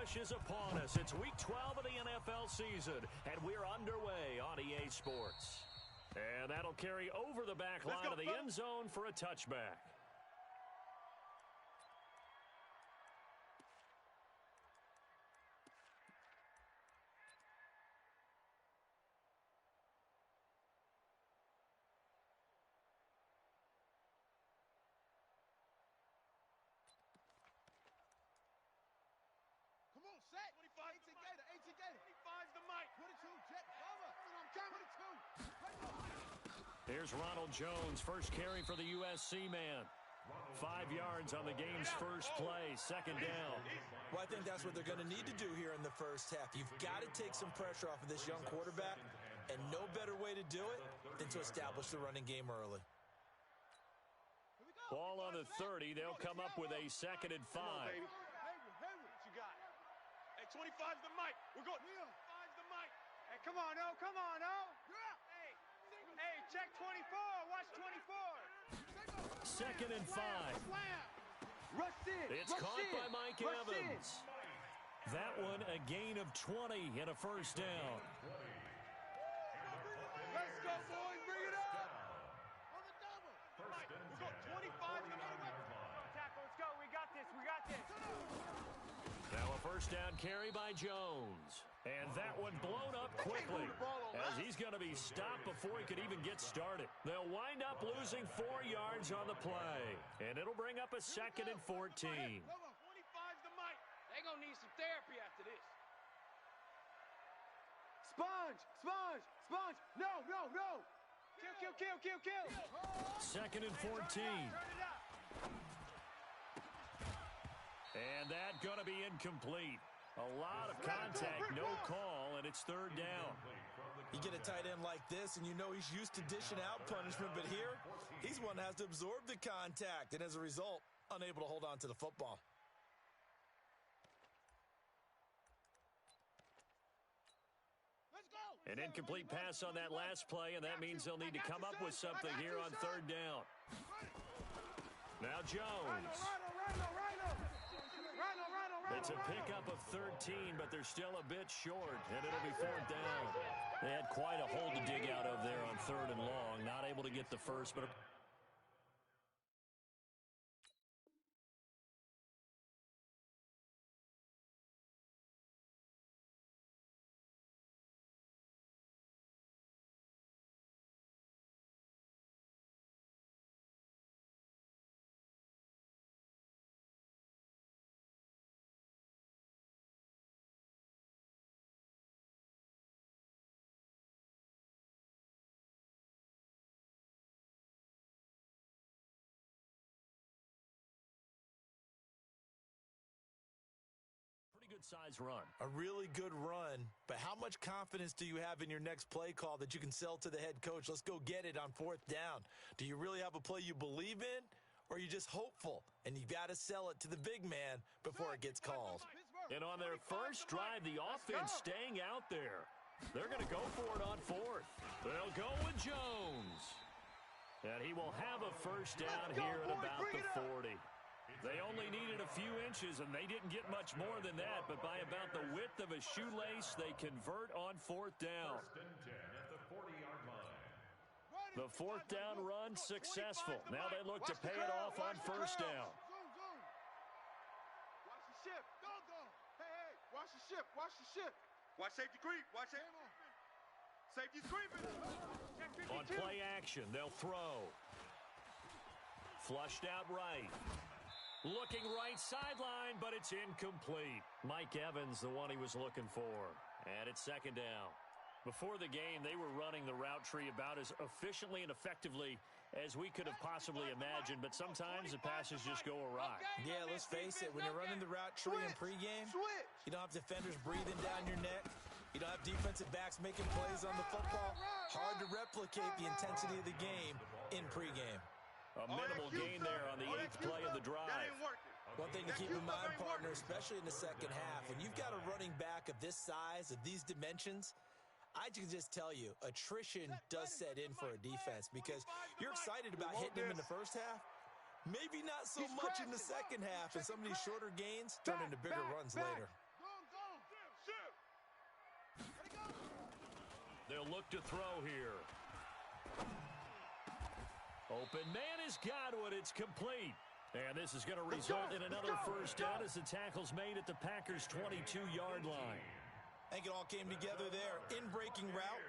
rush is upon us. It's Week 12 of the NFL season, and we're underway on EA Sports. And that'll carry over the back line of the end zone for a touchback. Come on, set. 25 18 Gator, 18 Gator. 25's the mic. 22, jet cover. I'm coming. 22. Here's Ronald Jones, first carry for the USC man. 5 yards on the game's first play, second down. Well, I think that's what they're going to need to do here in the first half. You've got to take some pressure off of this young quarterback, and no better way to do it than to establish the running game early. Ball on the 30. They'll come up with a 2nd and 5. Hayward, what you got? Hey, 25's the mic. We're going. 25's the mic. Hey, come on, oh. Hey, check 24. Watch 24. 2nd and 5. Rush in. It's caught by Mike Evans. That one a gain of 20 and a first down. Let's go, boys. Bring it up. On the double. Mike, we're going 25 in the middle. Tackle, let's go. We got this. Now a first down carry by Jones. And that one blown up quickly as he's going to be stopped before he could even get started. They'll wind up losing 4 yards on the play. And it'll bring up a 2nd and 14. 25's the mic. They're going to need some therapy after this. Sponge. No. Kill. 2nd and 14. Turn it up. And that going to be incomplete. A lot of contact, no call, and it's 3rd down. You get a tight end like this, and you know he's used to dishing out punishment, but here, he's one that has to absorb the contact, and as a result, unable to hold on to the football. Let's go. An incomplete pass on that last play, and that means they'll need to come up with something here on 3rd down. Now Jones. It's a pickup of 13, but they're still a bit short, and it'll be 4th down. They had quite a hole to dig out of there on 3rd and long. Not able to get the first, but pretty good size run. A really good run, but how much confidence do you have in your next play call that you can sell to the head coach? Let's go get it on 4th down. Do you really have a play you believe in, or are you just hopeful? And you got to sell it to the big man before it gets called. And on their first drive, the offense staying out there. They're going to go for it on 4th. They'll go with Jones. And he will have a first down here at about the 40. They only needed a few inches, and they didn't get much more than that, but by about the width of a shoelace, they convert on 4th down. 1st and 10 at the 40-yard line. The 4th down run successful. Now they look to pay it off on 1st down. Watch the ship. Go. Hey, watch the ship. Watch safety creep. Watch it. Safety's creeping. On play action, they'll throw. Flushed out right. Looking right sideline, but it's incomplete. Mike Evans, the one he was looking for. And it's 2nd down. Before the game, they were running the route tree about as efficiently and effectively as we could have possibly imagined, but sometimes the passes just go awry. Yeah, let's face it, when you're running the route tree in pregame, you don't have defenders breathing down your neck. You don't have defensive backs making plays on the football. Hard to replicate the intensity of the game in pregame. A minimal gain there on the 8th play of the drive. One thing to keep in mind, partner, especially in the second half, when you've got a running back of this size, of these dimensions, I can just tell you, attrition does set in for a defense because you're excited about hitting him in the first half. Maybe not so much in the second half, and some of these shorter gains turn into bigger runs later. will look to throw here. Open man has got one. It's complete. And this is going to result in another first down as the tackle's made at the Packers' 22-yard line. I think it all came together there. In-breaking route,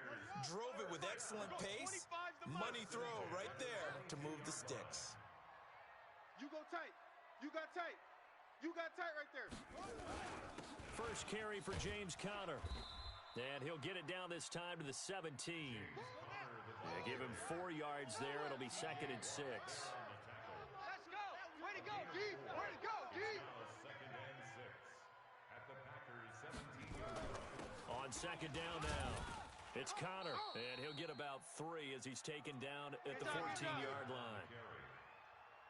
drove it with excellent pace. Money throw right there to move the sticks. You go tight. You got tight. You got tight right there. First carry for James Conner. And he'll get it down this time to the 17. They give him 4 yards there. It'll be 2nd and 6. Let's go. Way to go, G. Way to go, G. Second and 6 at the Packers' 17-yard line. On 2nd down now, it's Conner, and he'll get about 3 as he's taken down at the 14-yard line.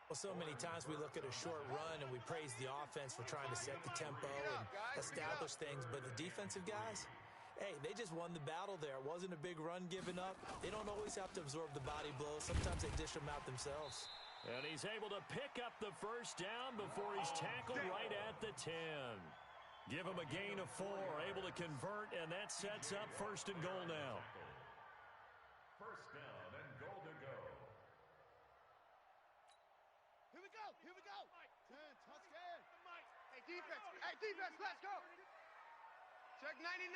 Well, so many times we look at a short run and we praise the offense for trying to set the tempo and establish things, but the defensive guys, hey, they just won the battle there. It wasn't a big run given up. They don't always have to absorb the body blows. Sometimes they dish them out themselves. And he's able to pick up the first down before he's tackled right at the 10. Give him a gain of 4, able to convert, and that sets up 1st and goal now. First down and goal to go. Here we go. Here we go. 10, touchdown. Hey, defense, let's go. Check 99.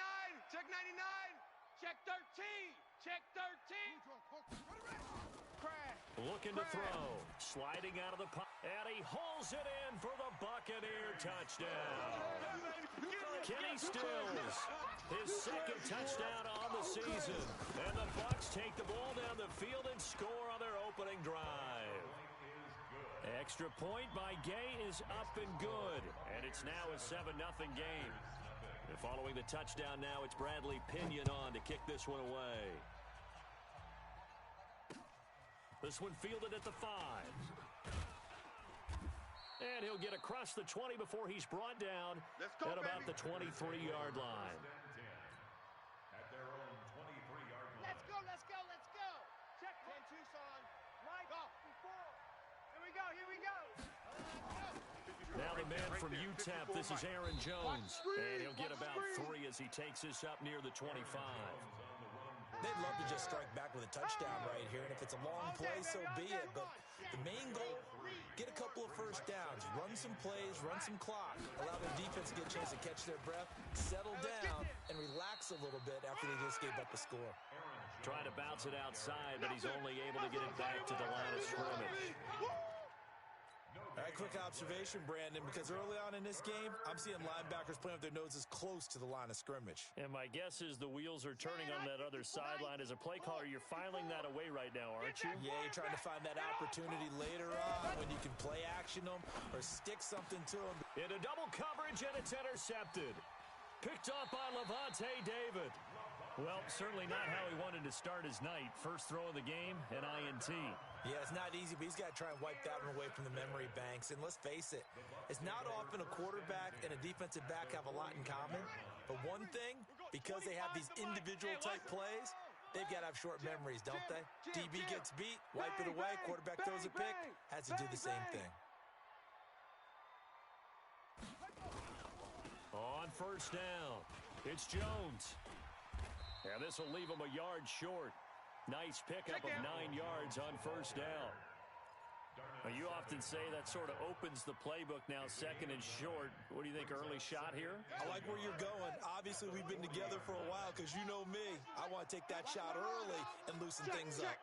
Check 99. Check 13. Check 13. Crash. Looking to throw. Sliding out of the pocket. And he hauls it in for the Buccaneer touchdown. Kenny Stills, his 2nd touchdown on the season. And the Bucs take the ball down the field and score on their opening drive. Extra point by Gay is up and good. And it's now a 7-0 game. And following the touchdown now, it's Bradley Pinion on to kick this one away. This one fielded at the 5. And he'll get across the 20 before he's brought down at about the 23-yard line. At their own 23-yard line. Let's go, let's go, let's go. Check 10, Tucson. Mike, go. Here we go. Now the man from UTEP, this is Aaron Jones. And he'll get about 3 as he takes this up near the 25. They'd love to just strike back with a touchdown right here, and if it's a long play, so be it. But the main goal, get a couple of first downs, run some plays, run some clock, allow their defense to get a chance to catch their breath, settle down, and relax a little bit after they just gave up a score. Trying to bounce it outside, but he's only able to get it back to the line of scrimmage. All right, quick observation, Brandon, because early on in this game, I'm seeing linebackers playing with their noses close to the line of scrimmage. And my guess is the wheels are turning on that other sideline. As a play caller, you're filing that away right now, aren't you? Yeah, you're trying to find that opportunity later on when you can play action them or stick something to them. Into double coverage, and it's intercepted. Picked off by Levante David. Well, certainly not how he wanted to start his night. First throw of the game, an INT. Yeah, it's not easy, but he's got to try and wipe that one away from the memory banks. And let's face it, it's not often a quarterback and a defensive back have a lot in common. But one thing, because they have these individual type plays, they've got to have short memories, don't they? DB gets beat, wipe it away, quarterback throws a pick, has to do the same thing. On first down, it's Jones. And this will leave him a yard short. Nice pickup of 9 yards on first down. Now, you often say that sort of opens the playbook now, 2nd and short. What do you think, early shot here? I like where you're going. Obviously, we've been together for a while because you know me. I want to take that shot early and loosen things up.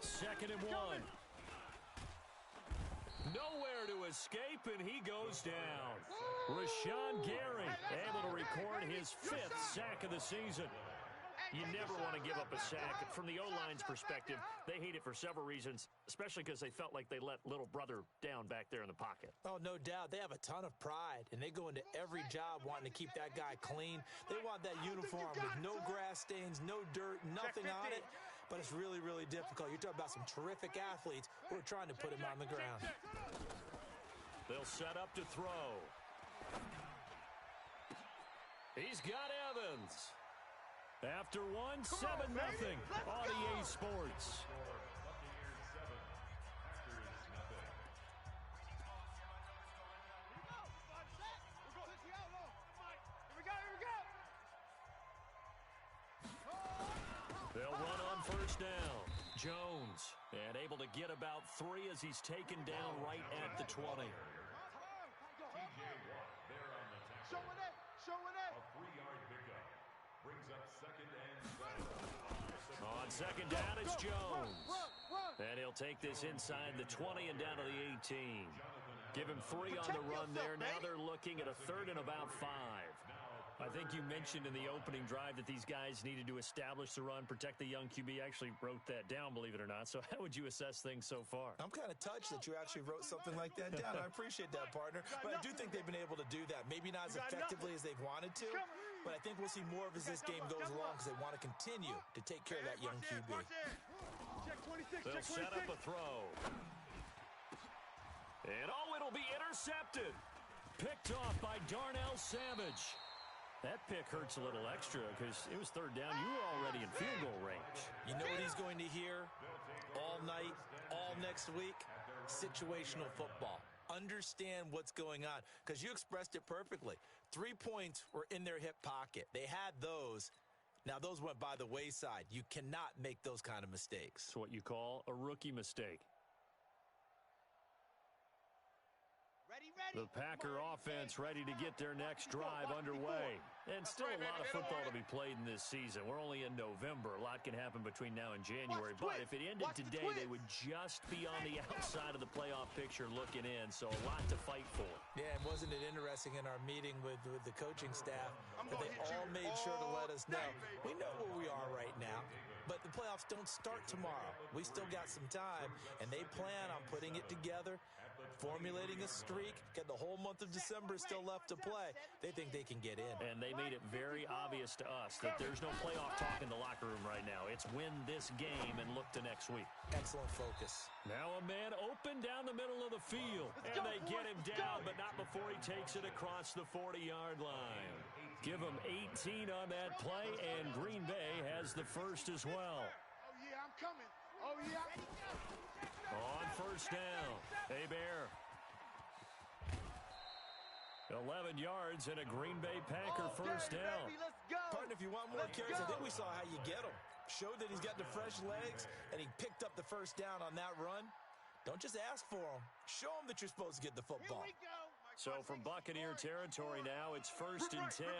2nd and 1. Nowhere to escape, and he goes down. Rashawn Gary able to record his 5th sack of the season. You never want to give up a sack. From the O-line's perspective, they hate it for several reasons, especially because they felt like they let little brother down back there in the pocket. Oh, no doubt. They have a ton of pride, and they go into every job wanting to keep that guy clean. They want that uniform with no grass stains, no dirt, nothing on it. But it's really, really difficult. You're talking about some terrific athletes who are trying to put him on the ground. They'll set up to throw. He's got Evans. After one, 7-0 on EA Sports. Jones, and able to get about 3 as he's taken down right at the 20. TJ Watt there on the tackle. Show it. A 3-yard pickup. Brings up 2nd and 7. On 2nd down, it's Jones. And he'll take this inside the 20 and down to the 18. Give him 3 on the run there. Now they're looking at a 3rd and about 5. I think you mentioned in the opening drive that these guys needed to establish the run, protect the young QB. Actually wrote that down, believe it or not. So how would you assess things so far? I'm kind of touched that you actually wrote something like that down. I appreciate that, partner. But I do think they've been able to do that. Maybe not as effectively as they've wanted to, but I think we'll see more of as this game goes along because they want to continue to take care of that young QB. They'll set up a throw. And it'll be intercepted. Picked off by Darnell Savage. That pick hurts a little extra because it was 3rd down. You were already in field goal range. You know what he's going to hear all night, all next week? Situational football. Understand what's going on because you expressed it perfectly. 3 points were in their hip pocket. They had those. Now, those went by the wayside. You cannot make those kind of mistakes. It's what you call a rookie mistake. The Packer offense ready to get their next drive underway. And still a lot of football to be played in this season. We're only in November. A lot can happen between now and January. But if it ended today, they would just be on the outside of the playoff picture looking in. So a lot to fight for. Yeah, and wasn't it interesting in our meeting with the coaching staff that they all made sure to let us know. We know where we are right now, but the playoffs don't start tomorrow. We still got some time, and they plan on putting it together, formulating a streak, got the whole month of December still left to play. They think they can get in. And they made it very obvious to us that there's no playoff talk in the locker room right now. It's win this game and look to next week. Excellent focus. Now a man open down the middle of the field. And they get him down, but not before he takes it across the 40-yard line. Give him 18 on that play, and Green Bay has the first as well. Oh, yeah, I'm coming. Oh, yeah. On 1st down, Hebert. 11 yards and a Green Bay Packer first down. Partner, if you want more carries, I think we saw how you get them. Showed that he's got the fresh legs, and he picked up the first down on that run. Don't just ask for them. Show them that you're supposed to get the football. So from Buccaneer territory now, it's 1st and 10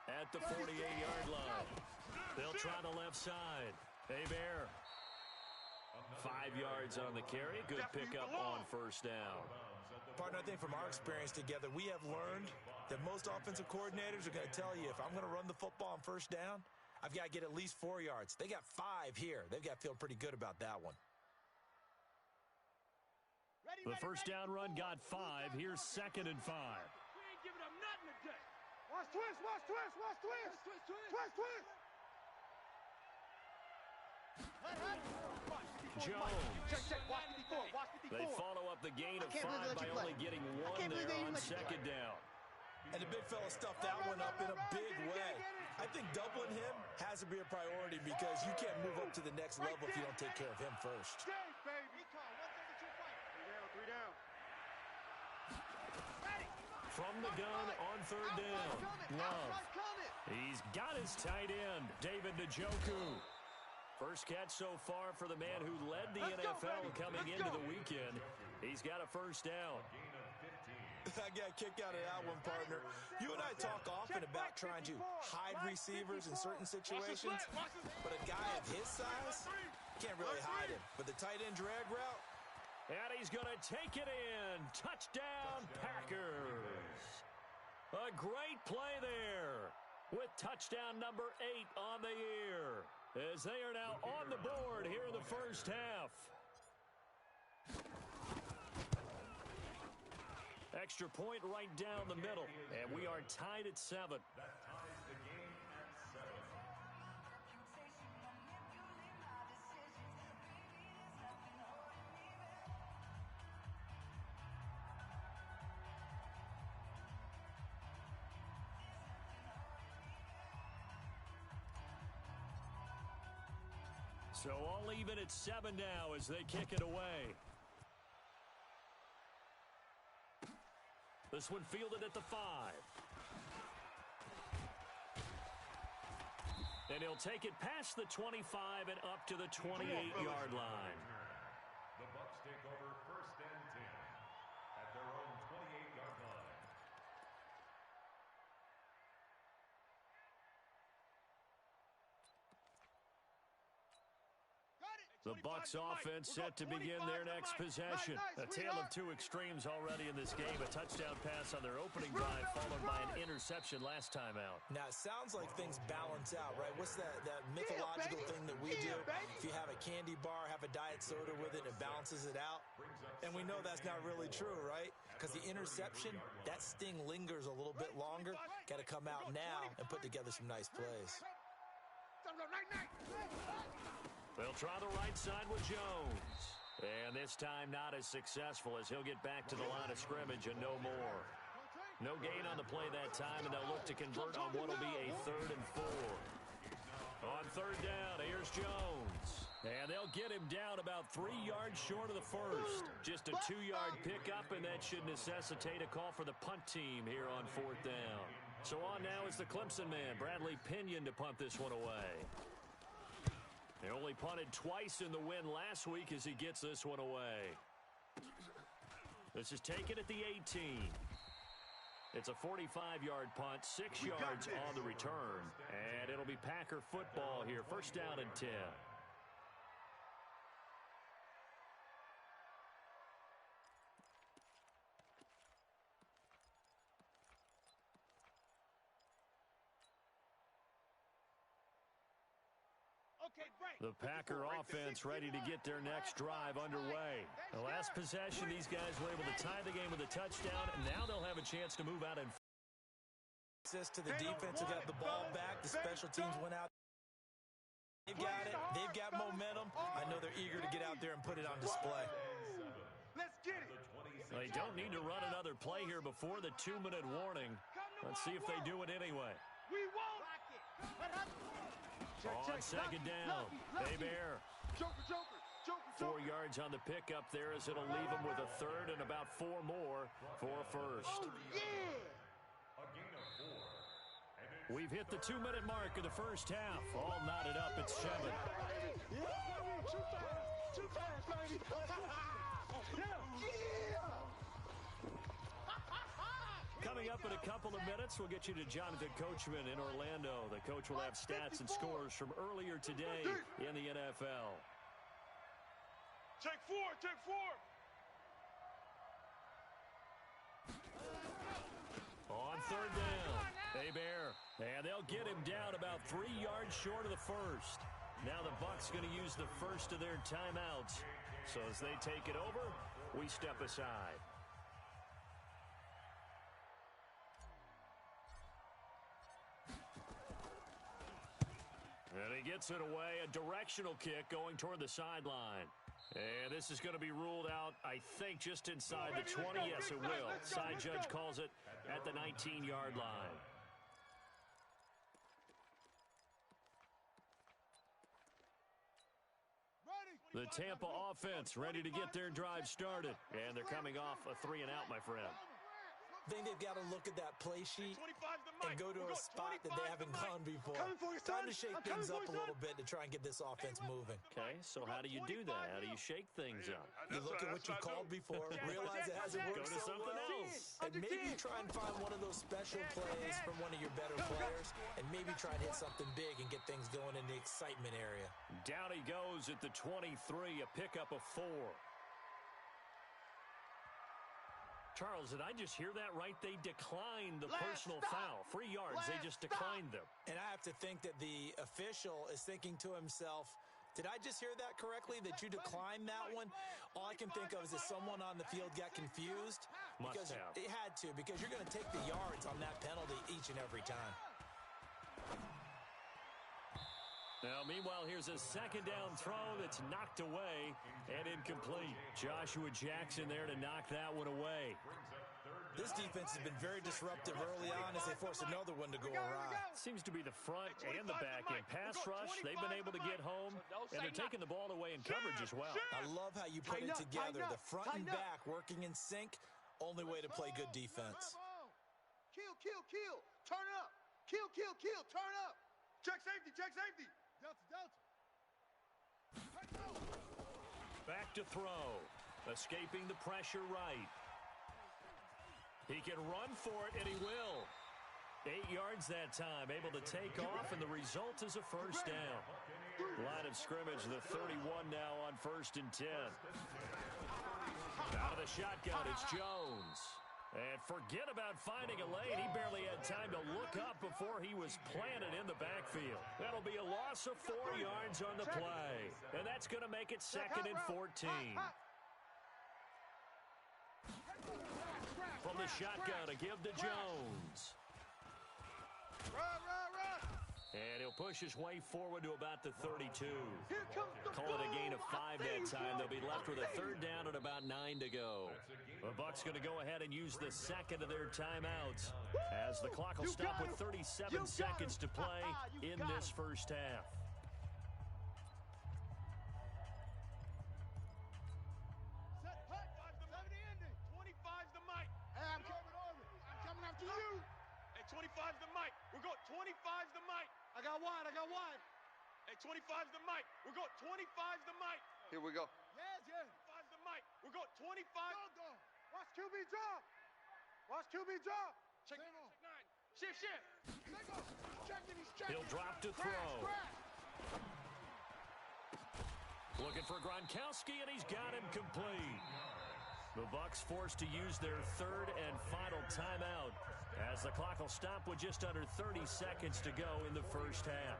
at the 48-yard line. They'll try the left side. Hebert. 5 yards on the carry. Good pickup on 1st down. Partner, I think from our experience together, we have learned that most offensive coordinators are going to tell you, if I'm going to run the football on 1st down, I've got to get at least 4 yards. They got 5 here. They've got to feel pretty good about that one. The 1st down run got 5. Here's 2nd and 5. We ain't giving up nothing today. Watch twist. Jones. Check. Watch 54. They follow up the gain of 5 by only getting 1 there on 2nd down. And the big fella stuffed that one up in a big way. I think doubling him has to be a priority because you can't move up to the next level if you don't take care of him first. Three down. From the gun on 3rd down. Love. He's got his tight end, David Njoku. First catch so far for the man who led the NFL coming into the weekend. He's got a 1st down. I got a kick out of that one, partner. You and I talk often about trying to hide receivers in certain situations, but a guy of his size can't really hide him. But the tight end drag route, and he's going to take it in. Touchdown, Packers. A great play there with touchdown number 8 on the year as they are now on the board here in the 1st half. Extra point right down the middle, and we are tied at 7. That ties the game at 7. So all even at 7 now as they kick it away. This one fielded at the 5. And he'll take it past the 25 and up to the 28-yard line. The Bucs take over 1st and 10 at their own 28-yard line. The Bucs offense set to begin their next possession. A tale of two extremes already in this game. A touchdown pass on their opening drive, followed by an interception last time out. Now, it sounds like things balance out, right? What's that mythological thing that we do? If you have a candy bar, have a diet soda with it, it balances it out. And we know that's not really true, right? Because the interception, that sting lingers a little bit longer. Got to come out now and put together some nice plays. They'll try the right side with Jones. And this time not as successful as he'll get back to the line of scrimmage and no more. No gain on the play that time, and they'll look to convert on what will be a 3rd and 4. On 3rd down, here's Jones. And they'll get him down about 3 yards short of the first. Just a 2-yard pickup, and that should necessitate a call for the punt team here on 4th down. So on now is the Clemson man, Bradley Pinion, to punt this one away. They only punted twice in the win last week as he gets this one away. This is taken at the 18. It's a 45-yard punt, 6 yards on the return. And it'll be Packer football here. 1st down and 10. The Packer offense ready to get their next drive underway. The last possession, these guys were able to tie the game with a touchdown, and now they'll have a chance to move out and assist to the defense who got the ball back. The special teams went out. They've got it. They've got momentum. I know they're eager to get out there and put it on display. Let's get it. They don't need to run another play here before the 2-minute warning. Let's see if they do it anyway. We won't. On 2nd down, Bear. 4 yards on the pickup there as it'll leave them with a 3rd and about 4 more for a 1st. We've hit the 2-minute mark of the first half. All knotted up at 7. Too fast, baby. Coming up in a couple of minutes, we'll get you to Jonathan Coachman in Orlando. The coach will have stats and scores from earlier today in the NFL. Take 4, take 4. On 3rd down, Bear. And they'll get him down about 3 yards short of the first. Now the Bucs going to use the first of their timeouts. So as they take it over, we step aside. And he gets it away, a directional kick going toward the sideline. And this is going to be ruled out, I think, just inside the 20. Yes, it will. Side judge calls it at the 19-yard line. The Tampa offense ready to get their drive started. And they're coming off a 3-and-out, my friend. I think they've got to look at that play sheet and go to a spot that they haven't gone before. Time to shake things up a little bit to try and get this offense moving. Okay, so how do you do that? How do you shake things up? You look at what you called before, realize it hasn't worked Go to so something well, else. and maybe try and find one of those special plays from one of your better players, and maybe try and hit something big and get things going in the excitement area. Down he goes at the 23, a pickup of 4. Charles, did I just hear that right? They declined the personal foul. 3 yards, they just declined them. And I have to think that the official is thinking to himself, did I just hear that correctly, that you declined that one? All I can think of is that someone on the field got confused. Must because have. It had to, because you're going to take the yards on that penalty each and every time. Now, meanwhile, here's a 2nd down throw that's knocked away and incomplete. Joshua Jackson there to knock that one away. This defense has been very disruptive early on as they force another one to go awry. Seems to be the front and the back end. Pass rush, they've been able to get home, and they're taking the ball away in coverage as well. I love how you put it together. The front and back working in sync. Only way to play good defense. Kill, kill, kill. Turn up. Kill, kill, kill. Turn up. Check safety, check safety. Delta, Delta. Back to throw. Escaping the pressure right. He can run for it, and he will. 8 yards that time, able to take off, and the result is a first down. Line of scrimmage, the 31 now on 1st and 10. Out of the shotgun, it's Jones. And forget about finding a lane. He barely had time to look up before he was planted in the backfield. That'll be a loss of 4 yards on the play. And that's going to make it 2nd and 14. From the shotgun, a give to Jones. And he'll push his way forward to about the 32. Call it a gain of 5 that time. They'll be left with a 3rd down and about 9 to go. The Bucs going to go ahead and use the 2nd of their timeouts as the clock will stop with 37 seconds to play in this first half. Set, hut, 25's the mic. Hey, I'm coming over. I'm coming after you. Hey, 25's the mic. We're going 25's the mic. I got wide. Hey, 25's the mic. We're going 25's the mic. Here we go. Yes. 25's the mic. We're going 25. Go. Watch QB drop. Check 9. Shift. He'll drop to throw. Looking for Gronkowski, and he's got him complete. The Bucs forced to use their 3rd and final timeout as the clock will stop with just under 30 seconds to go in the first half.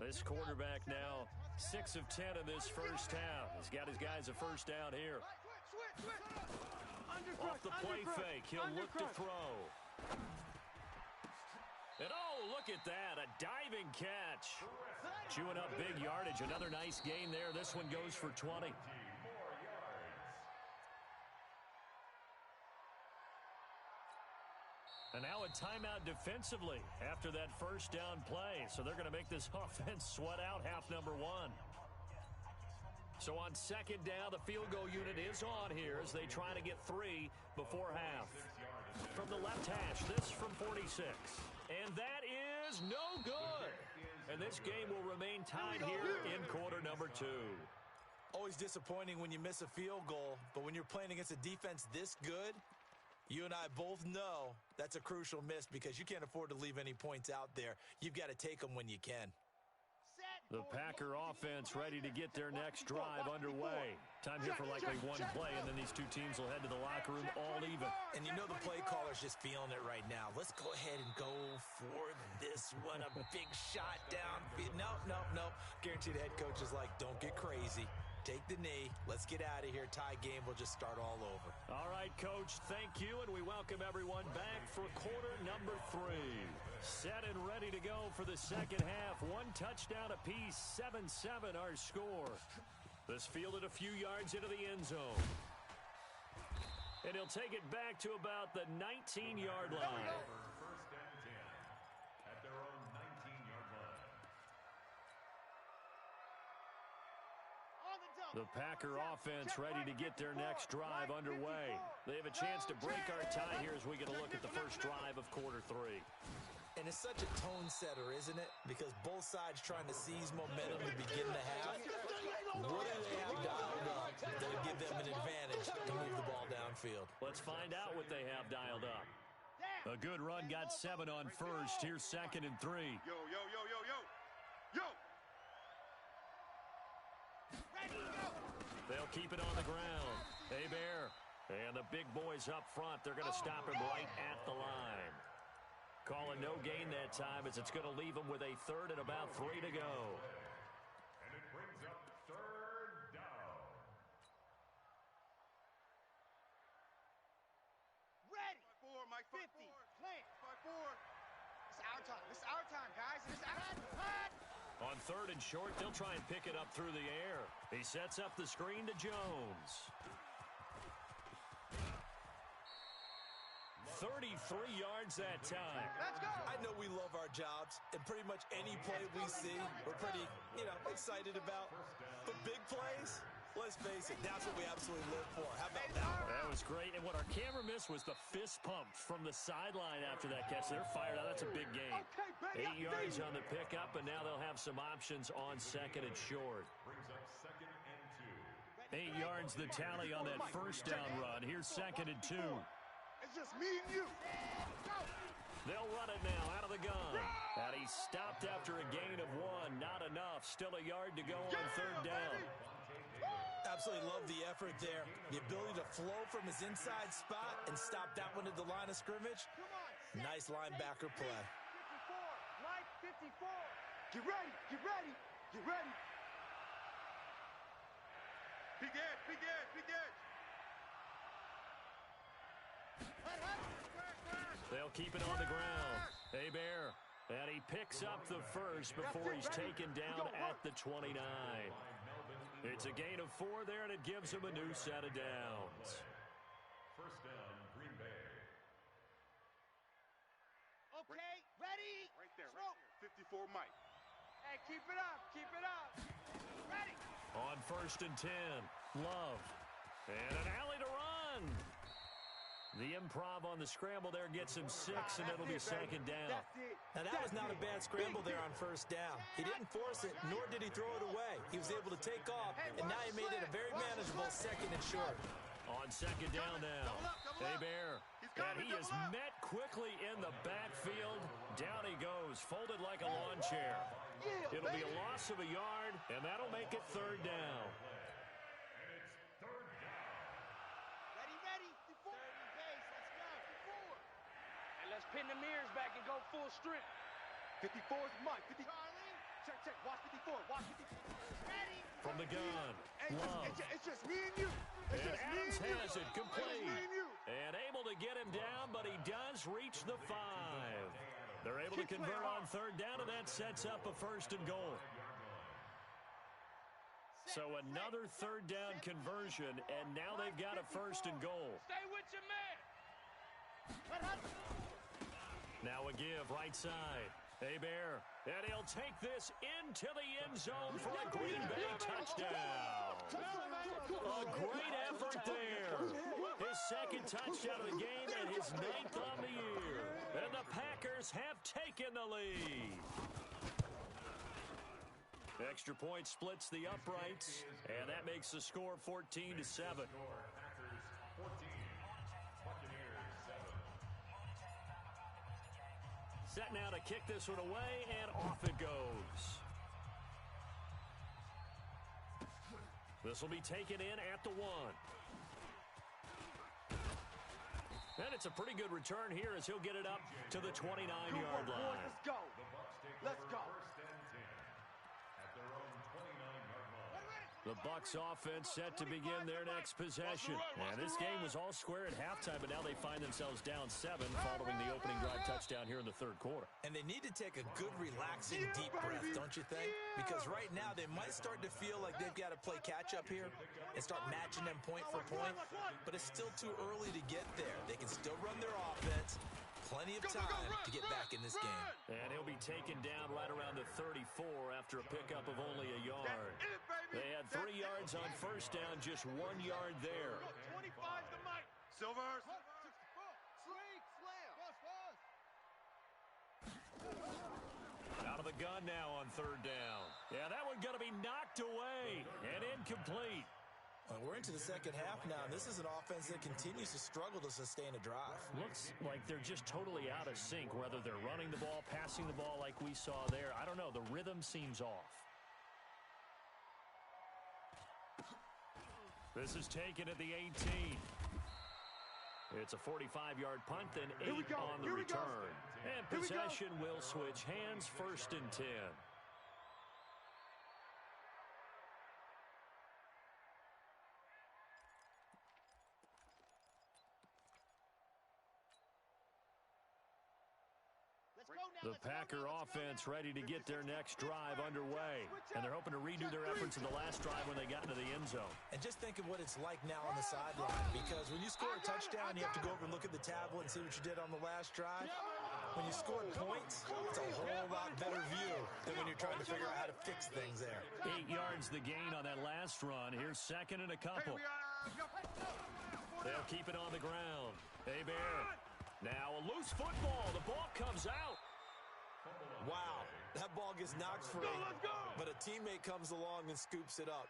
This quarterback now 6 of 10 in this first half. He's got his guys a first down here. Off the play fake, he'll look to throw. And oh, look at that, a diving catch. Chewing up big yardage, another nice gain there. This one goes for 20. And now a timeout defensively after that first down play. So they're going to make this offense sweat out half number 1. So on 2nd down, the field goal unit is on here as they try to get 3 before half. From the left hash, this from 46. And that is no good. And this game will remain tied here in quarter number 2. Always disappointing when you miss a field goal, but when you're playing against a defense this good, you and I both know that's a crucial miss because you can't afford to leave any points out there. You've got to take them when you can. The Packer offense ready to get their next drive underway. Time here for likely one play, and then these two teams will head to the locker room all even. And you know the play caller's just feeling it right now. Let's go ahead and go for this one. A big shot down. No. Guaranteed the head coach is like, don't get crazy. Take the knee. Let's get out of here. Tie game will just start all over. All right, Coach, thank you, and we welcome everyone back for quarter number 3. Set and ready to go for the second half. 1 touchdown apiece, 7-7 our score. This fielded a few yards into the end zone. And he'll take it back to about the 19-yard line. First and 10 at their own 19-yard line. The Packer offense ready to get their next drive underway. They have a chance to break our tie here as we get a look at the first drive of quarter 3. And it's such a tone setter, isn't it? Because both sides trying to seize momentum to begin the half. What do they have dialed up that'll give them an advantage to move the ball downfield? Let's find out what they have dialed up. A good run got 7 on first. Here's 2nd and 3. Yo. They'll keep it on the ground. Hey, Bear. And the big boys up front, they're going to stop him right at the line. Calling no gain that time as it's going to leave them with a 3rd and about 3 to go. And it brings up 3rd down. Ready. 5-4, Mike. 50. Plant. 5-4. This is our time, guys. This is our time. On 3rd and short, they'll try and pick it up through the air. He sets up the screen to Jones. 33 yards that time. Let's go. I know we love our jobs, and pretty much any play we see, we're pretty, excited about. But big plays, Let's face it, that's what we absolutely live for. How about that one? That was great. And what our camera missed was the fist pump from the sideline after that catch. They're fired out. That's a big gain. 8 yards on the pickup, and now they'll have some options on second and short. Brings up second and 2. 8 yards the tally on that first down run. Here's second and 2. It's just me and you. Go. They'll run it now out of the gun. And he stopped after a gain of 1. Not enough. Still a yard to go on third down. Absolutely love the effort there. The ability to flow from his inside spot and stop that one at the line of scrimmage. Nice linebacker play. 54, Mike, 54. Get ready, get ready, get ready. Big edge, big edge, big edge. They'll keep it on the ground. Bear. And he picks up the first before he's taken down at the 29. It's a gain of 4 there, and it gives him a new set of downs. First down, Green Bay. Okay, ready. Right there, right there. 54 Mike. Hey, keep it up, keep it up. Ready. On first and 10, Love. And an alley to run. The improv on the scramble there gets him 6, and it'll be second down. That's it. Now, that was not a bad scramble there on first down. He didn't force it, nor did he throw it away. He was able to take off, and now he made it a very manageable second and short. On second down now, Bear. And he is met quickly in the backfield. Down he goes, folded like a lawn chair. It'll be a loss of a yard, and that'll make it third down. Let's pin the mirrors back and go full strength. 54 is Mike. 50. Check, check. Watch 54. Watch 54. Ready. From the gun, Hey, Love. it's just me and you. It's And just me Adams and you. has it complete. It's me and you. And able to get him down, but he does reach the 5. They're able to convert on third down, and that sets up a first and goal. So another third down conversion, and now they've got a first and goal. Stay with your man. Now a give, right side. Bear. And he'll take this into the end zone for a Green Bay touchdown. A great effort there. His second touchdown of the game and his 9th on the year. And the Packers have taken the lead. Extra point splits the uprights, and that makes the score 14-7. Packers 14. Buccaneers 7. Set now to kick this one away, and off it goes. This will be taken in at the 1. And it's a pretty good return here as he'll get it up to the 29-yard line. Let's go. Let's go. First and 10 at their own 29-yard line. The Bucs offense set to begin their next possession. And this game was all square at halftime, but now they find themselves down 7 following the opening drive touchdown here in the third quarter. And they need to take a good, relaxing, deep breath, don't you think? Because right now they might start to feel like they've got to play catch-up here and start matching them point for point. But it's still too early to get there. They can still run their offense. Plenty of time to get back in this game. And he'll be taken down right around the 34 after a pickup of only a yard. They had 3 yards on first down, just 1 yard there. 25 to Mike. Silvers. 64. Swing, slam. Out of the gun now on third down. Yeah, that one going to be knocked away and incomplete. We're into the second half now, and this is an offense that continues to struggle to sustain a drive. Looks like they're just totally out of sync, whether they're running the ball, passing the ball like we saw there. I don't know. The rhythm seems off. This is taken at the 18. It's a 45-yard punt, then 8 on the return. And possession will switch hands, first and 10. The Packer offense ready to get their next drive underway. And they're hoping to redo their efforts in the last drive when they got into the end zone. And just think of what it's like now on the sideline. Because when you score a touchdown, you have to go over and look at the tablet and see what you did on the last drive. When you score points, it's a whole lot better view than when you're you're trying to figure out how to fix things there. 8 yards the gain on that last run. Here's second and a couple. They'll keep it on the ground. Hebert. Now a loose football. The ball comes out. Wow, that ball gets knocked free, but a teammate comes along and scoops it up.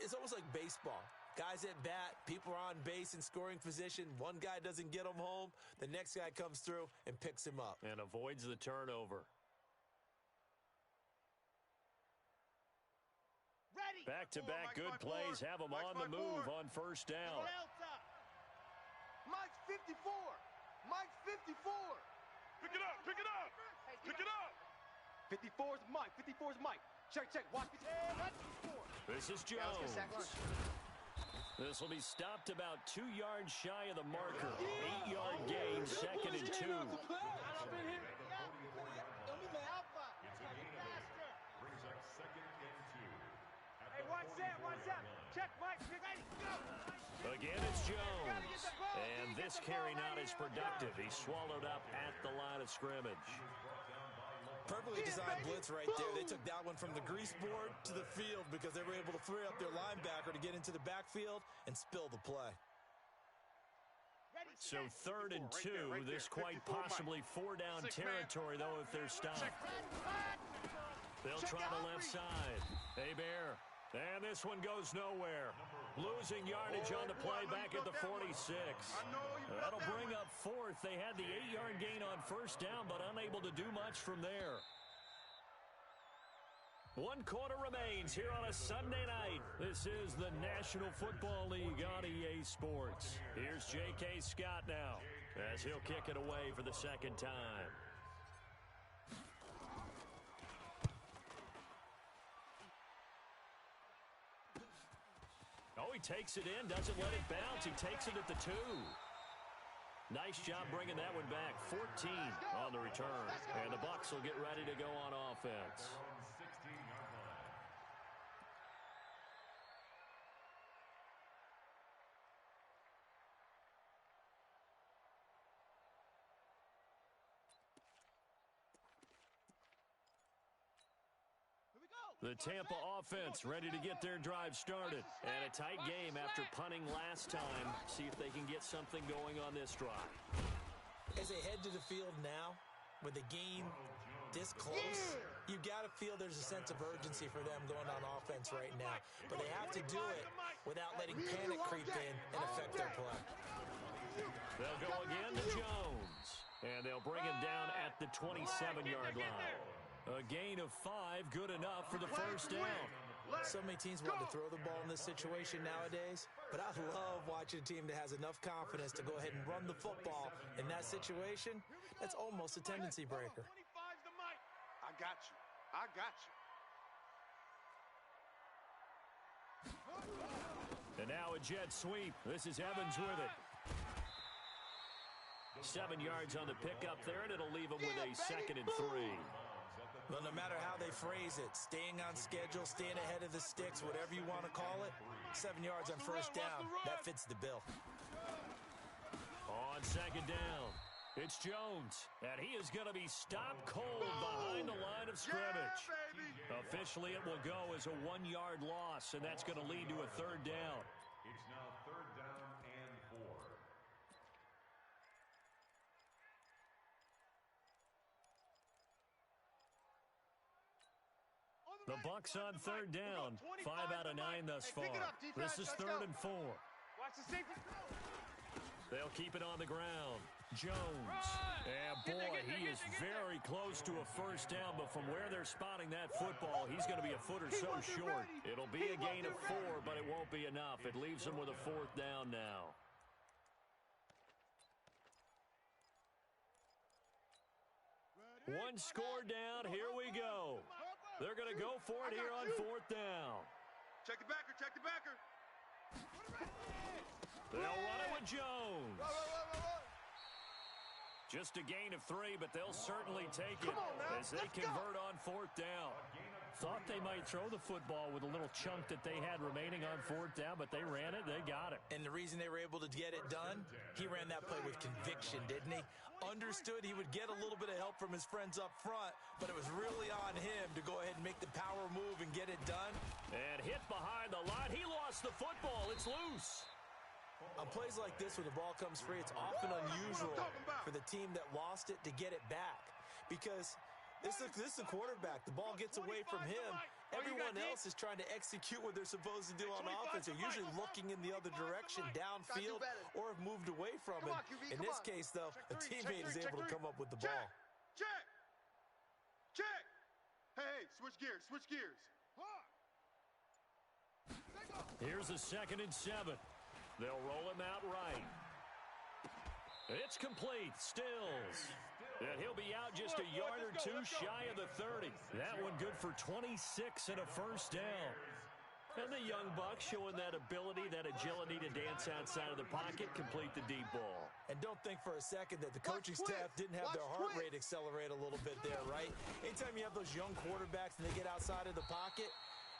It's almost like baseball. Guys at bat, people are on base in scoring position. One guy doesn't get him home. The next guy comes through and picks him up. And avoids the turnover. Back-to-back good plays have them on the move on first down. Mike's 54. Mike's 54. Pick it up, pick it up, pick it up. 54's Mike. 54's Mike. Check. Watch his head. This is Jones. This will be stopped about 2 yards shy of the marker. 8-yard gain, second and 2. Hey, one set. Check, Mike. Again, it's Jones. And this carry not as productive. He swallowed up at the line of scrimmage. Perfectly designed blitz right there. They took that one from the grease board to the field because they were able to free up their linebacker to get into the backfield and spill the play. So 3rd and 2. This quite possibly 4-down territory, though, if they're stopped. They'll try the left side. Hebert. And this one goes nowhere. Losing yardage on the play back at the 46. That'll bring up 4th. They had the 8-yard gain on first down, but unable to do much from there. 1 quarter remains here on a Sunday night. This is the National Football League on EA Sports. Here's J.K. Scott now as he'll kick it away for the second time. Oh, he takes it in, doesn't let it bounce. He takes it at the 2. Nice job bringing that one back. 14 on the return. And the Bucs will get ready to go on offense. The Tampa offense ready to get their drive started. And a tight game after punting last time. See if they can get something going on this drive. As they head to the field now, with the game this close, you got to feel there's a sense of urgency for them going on offense right now. But they have to do it without letting panic creep in and affect their play. They'll go again to Jones. And they'll bring him down at the 27-yard line. A gain of 5, good enough for the first down. So many teams want to throw the ball in this situation nowadays, but I love watching a team that has enough confidence to go ahead and run the football. In that situation, that's almost a tendency breaker. I got you. And now a jet sweep. This is Evans with it. 7 yards on the pickup there, and it'll leave him with a 2nd and 3. Well, no matter how they phrase it, staying on schedule, staying ahead of the sticks, whatever you want to call it, 7 yards on first down, that fits the bill. On second down, it's Jones, and he is going to be stopped cold behind the line of scrimmage. Officially, it will go as a 1-yard loss, and that's going to lead to a 3rd down. It's now 3rd down and 4. The Bucs on 3rd down. 5 out of 9 thus far. This is 3rd and 4. Watch the safety. They'll keep it on the ground. Jones. And boy, he is very close to a first down, but from where they're spotting that football, he's going to be a foot or so short. It'll be a gain of 4, but it won't be enough. It leaves him with a 4th down now. One score down. Here we go. They're going to go for it here on 4th down. Check the backer. They'll run it with Jones. Just a gain of 3, but they'll certainly take it as they convert on 4th down. Thought they might throw the football with a little chunk that they had remaining on 4th down, but they ran it, they got it. And the reason they were able to get it done, he ran that play with conviction, didn't he? Understood he would get a little bit of help from his friends up front, but it was really on him to go ahead and make the power move and get it done. And hit behind the line. He lost the football. It's loose. On plays like this, when the ball comes free, it's often unusual for the team that lost it to get it back. Because this is a quarterback. The ball gets away from him. Everyone else is trying to execute what they're supposed to do on offense. They're usually looking in the other direction, downfield, or have moved away from him. In this case, though, a teammate is able to come up with the ball. Check! Hey, switch gears, switch gears. Here's a 2nd and 7. They'll roll him out right. It's complete. Stills. And he'll be out just a yard or 2 shy of the 30. That one good for 26 and a 1st down. And the young buck showing that ability, that agility to dance outside of the pocket, complete the deep ball. And don't think for a second that the coaching staff didn't have their heart rate accelerate a little bit there, right? Anytime you have those young quarterbacks and they get outside of the pocket,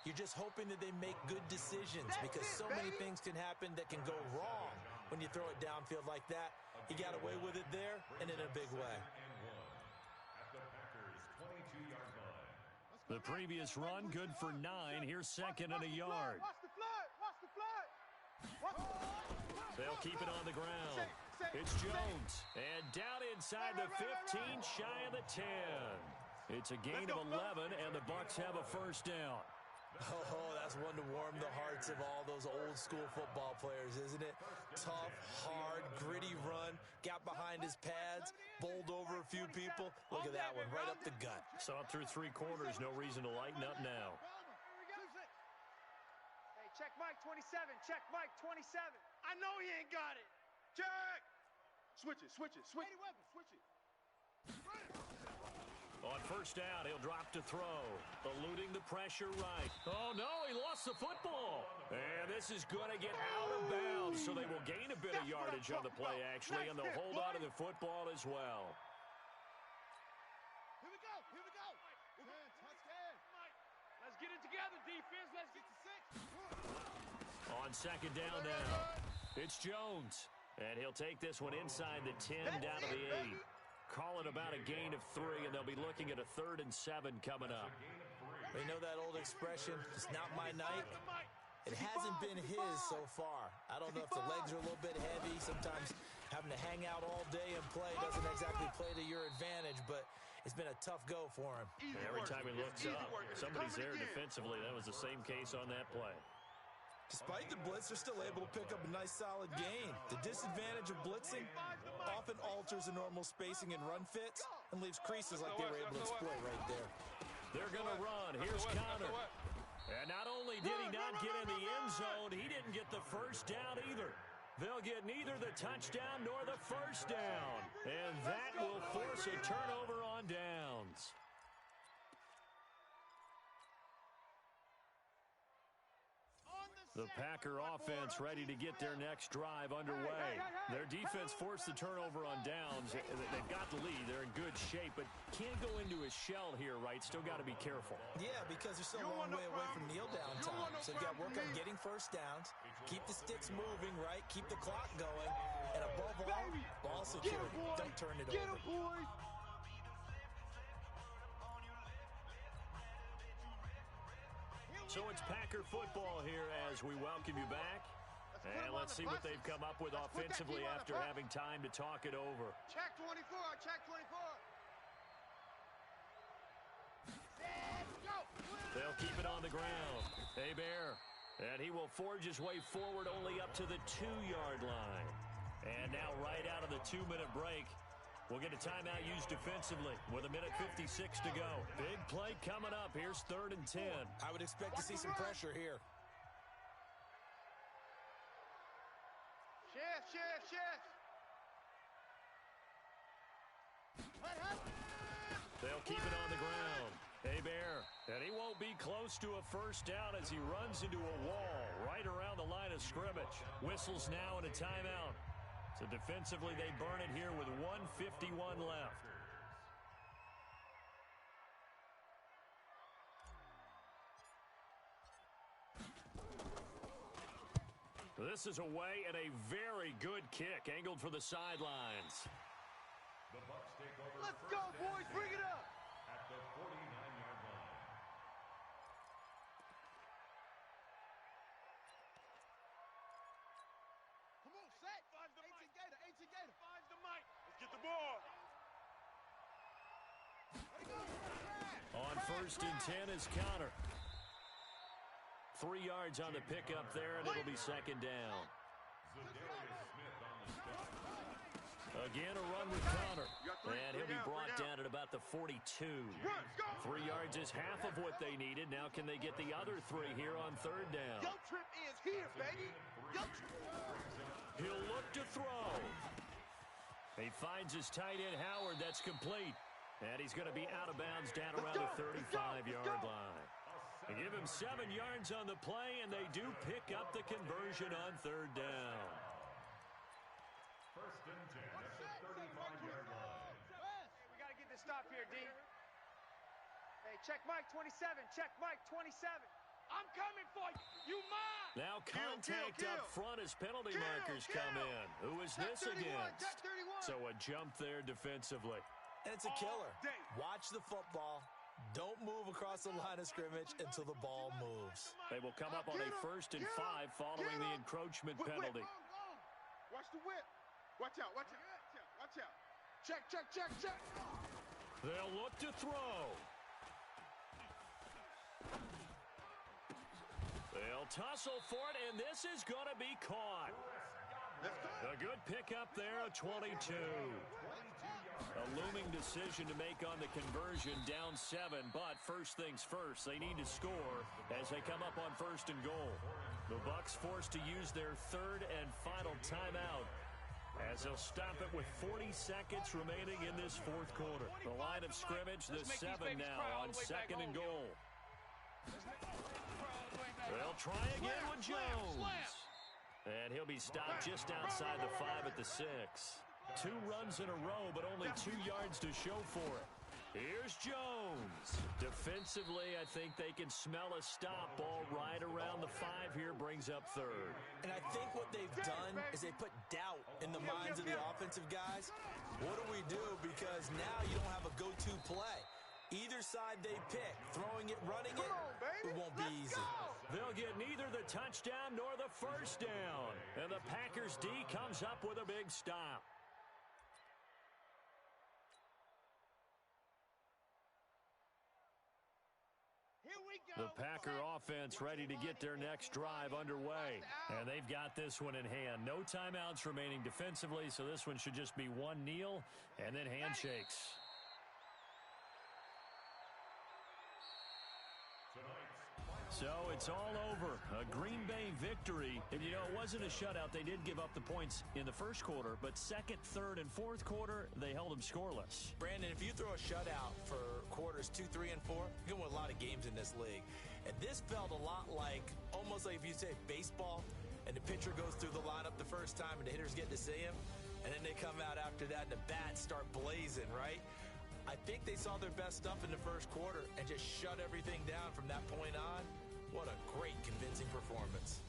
you're just hoping that they make good decisions because so many things can happen that can go wrong when you throw it downfield like that. He got away with it there and in a big way. The previous run, good for 9. Here's 2nd and a yard. They'll keep it on the ground. It's Jones. And down inside the 15, shy of the 10. It's a gain of 11, and the Bucs have a 1st down. Oh, that's one to warm the hearts of all those old school football players, isn't it? Tough, hard, gritty run, got behind his pads, bowled over a few people. Look at that one, right up the gut. Saw it through 3 quarters, no reason to lighten up now. Hey, check Mike 27, check Mike 27. I know he ain't got it. Check! Switch it. Switch it. On 1st down, he'll drop to throw, eluding the pressure right. Oh, no, he lost the football. And this is going to get out of bounds, so they will gain a bit of yardage on the play, actually, and they'll hold on to the football as well. Here we go. Let's get it together, defense. Let's get to 6. On 2nd down now, it's Jones. And he'll take this one inside the 10 down to the 8. Call it about a gain of 3, and they'll be looking at a 3rd and 7 coming up. You know that old expression, it's not my night? It hasn't been his so far. I don't know if the legs are a little bit heavy. Sometimes having to hang out all day and play doesn't exactly play to your advantage, but it's been a tough go for him. Every time he looks up, somebody's there defensively. That was the same case on that play. Despite the blitz, they're still able to pick up a nice solid gain. The disadvantage of blitzing often alters the normal spacing and run fits and leaves creases like they were able to exploit right there. They're going to run. Here's Connor. And not only did he not get in the end zone, he didn't get the 1st down either. They'll get neither the touchdown nor the 1st down. And that will force a turnover on downs. The Packer offense ready to get their next drive underway. Their defense forced the turnover on downs. They've got the lead. They're in good shape, but can't go into a shell here, right? Still got to be careful. Yeah, because they're still a long way away from kneel down time. So they've got to work on getting 1st downs, keep the sticks moving, right? Keep the clock going, and above all, ball security. Don't turn it over. So it's Packer football here as we welcome you back. And let's see what they've come up with offensively after having time to talk it over. Check 24, check 24. Let's go. They'll keep it on the ground. Hebert. And he will forge his way forward only up to the 2-yard line. And now right out of the 2-minute break, we'll get a timeout used defensively with 1:56 to go. Big play coming up. Here's 3rd and 10. I would expect to see some pressure here. Shift. They'll keep it on the ground. Hebert. And he won't be close to a 1st down as he runs into a wall right around the line of scrimmage. Whistles now and a timeout. So defensively, they burn it here with 1:51 left. This is away and a very good kick angled for the sidelines. The Bucs take over. Let's go, boys. Bring it up. At the 49-yard line. Come on, set. 18 Gator, 18 Gator. Finds the mic. Let's get the ball. On first and 10 is Connor. 3 yards on the pickup there, and it'll be second down. Zadarius Smith on the stop. Again, a run with Connor. And he'll be brought down at about the 42. 3 yards is half of what they needed. Now can they get the other 3 here on third down? Yo trip is here, baby. Yo trip. He'll look to throw. He finds his tight end, Howard. That's complete. And he's going to be out of bounds down around the 35-yard line. They give him 7 yards on the play, and they do pick up the conversion on third down. First and 10 at the 35-yard line. Hey, we got to get this stop here, D. Hey, check Mike 27. Check Mike 27. I'm coming for you. You mine. Now contact up front as penalty markers come in. Who is this against? So a jump there defensively. And it's a killer. Watch the football. Don't move across the line of scrimmage until the ball moves. They will come up on a first and 5 following the encroachment penalty. Watch the whip. Watch out, watch out, watch out. Check, check, check, check. They'll look to throw. They'll tussle for it, and this is going to be caught. A good pickup there, a 22. A looming decision to make on the conversion, down 7, but first things first, they need to score as they come up on first and goal. The Bucs forced to use their third and final timeout as they'll stop it with 40 seconds remaining in this fourth quarter. The line of scrimmage, the 7 now on second and goal. They'll try again with Jones. And he'll be stopped just outside the 5 at the 6. 2 runs in a row, but only 2 yards to show for it. Here's Jones. Defensively, I think they can smell a stop. Ball right around the 5 here, brings up third. And I think what they've done is they put doubt in the minds of the offensive guys. What do we do? Because now you don't have a go-to play. Either side they pick, throwing it, running it, it won't be easy. They'll get neither the touchdown nor the first down. And the Packers D comes up with a big stop. The Packer offense ready to get their next drive underway. And they've got this one in hand. No timeouts remaining defensively, so this one should just be one kneel and then handshakes. So it's all over. A Green Bay victory. And, you know, it wasn't a shutout. They did give up the points in the first quarter, but second, third, and fourth quarter, they held them scoreless. Brandon, if you throw a shutout for quarters 2, 3, and 4, you're going to win a lot of games in this league. And this felt a lot like, almost like if you say baseball, and the pitcher goes through the lineup the first time, and the hitters get to see him, and then they come out after that, and the bats start blazing, right? I think they saw their best stuff in the first quarter and just shut everything down from that point on. What a great, convincing performance.